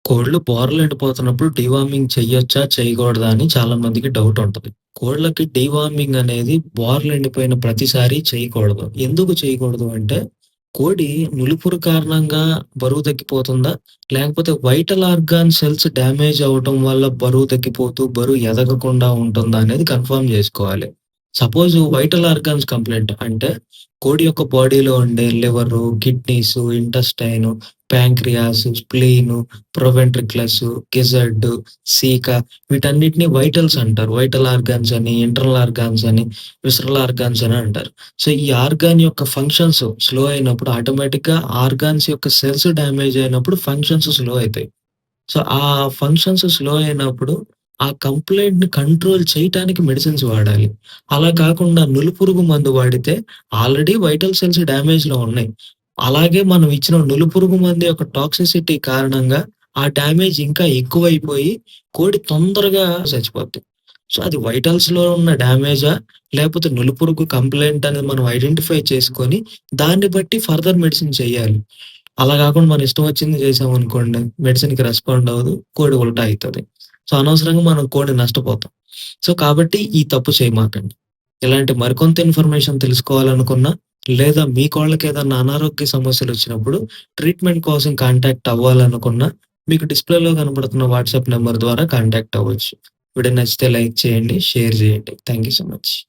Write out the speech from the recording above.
కోళ్ళు బోరలెండిపోతున్నప్పుడు డీవార్మింగ్ చెయ్యొచ్చా? చేయకూడదా? అని చాలా మందికి డౌటుంటది. కోళ్ళకి డీవార్మింగ్ అనేది బోర్లెండిపోయిన ప్రతిసారి చేయకూడదు. ఎందుకు చేయకూడదు అంటే, కోడి నులుపురు కారణంగా బరువు తగ్గిపోతుందా? లేకపోతే వైటల్ ఆర్గాన్ సెల్స్ డ్యామేజ్ అవ్వటం వల్ల బరువు తగ్గిపోతూ, బరువు ఎదగకుండా ఉంటుందా? అనేది కన్ఫర్మ్ జేసుకోవాలి. సపోజు వైటల్ ఆర్గాన్స్ కంప్లెయింట్ అంటే, కోడి యొక్క బాడీలో ఉండే లివరు, కిడ్నీసు, ఇంటెస్టైను, ప్యాంక్రియాస్, స్ప్లీను, ప్రొవెంట్రిక్యులస్, గిజర్డ్, సీక వీటన్నిటిని వైటల్స్ అంటారు. వైటల్ ఆర్గాన్స్ అని, ఇంటర్నల్ ఆర్గాన్స్ అని, విసరల్ ఆర్గాన్స్ అని అంటారు. సో, ఈ ఆర్గాన్ యొక్క ఫంక్షన్స్ స్లో అయినప్పుడు ఆటోమేటిక్‌గా ఆర్గాన్స్ యొక్క సెల్స్ డ్యామేజ్ అయినప్పుడు ఫంక్షన్స్ స్లో అయితాయి. సో, ఆ ఫంక్షన్స్ స్లో అయినప్పుడు ఆ కంప్లెయింట్‌ని కంట్రోల్ చేయటానికి మెడిసిన్స్ వాడాలి. అలా కాకుండా నులిపురుగు మందు వాడితే ఆల్రెడీ వైటల్ సెల్స్ డ్యామేజ్‌లో ఉన్నాయి. అలాగే మనం ఇచ్చిన నులిపురుగు మందు యొక్క టాక్సిసిటీ కారణంగా ఆ డ్యామేజ్ ఇంకా ఎక్కువైపోయి కోడి తొందరగా చచ్చిపోద్ది. సో, అది వైటల్స్‌లో ఉన్న డ్యామేజా? లేపోతే నులిపురుగు కంప్లెయింట్ అనేది మనం ఐడెంటిఫై చేసుకొని దాన్ని బట్టి ఫర్దర్ మెడిసిన్ చేయాలి. అలా గాకుండా మన ఇష్టం వచ్చింది చేశామనుకోండి, మెడిసిన్‌కి రెస్పాండ్ అవ్వదు. కోడి ఉల్టా అయితది. సో, అనవసరంగా మనం కోడి నష్టపోతాం. సో, కాబట్టి ఈ తప్పు చేయమాకండి. ఇలాంటి మరికొంత ఇన్ఫర్మేషన్ తెలుసుకోవాలనుకున్నా, లేదా మీ కోళ్ళకేదన్నా అనారోగ్య సమస్యలొచ్చినప్పుడు ట్రీట్మెంట్ కోసం కాంటాక్ట్ అవ్వాలనుకున్నా, మీకు డిస్‌ప్లేలో కనపడుతున్న వాట్సాప్ నంబర్ ద్వారా కాంటాక్ట్ అవ్వచ్చు. వీడియో నచ్చితే లైక్ చేయండి, షేర్ చేయండి. Thank you so much.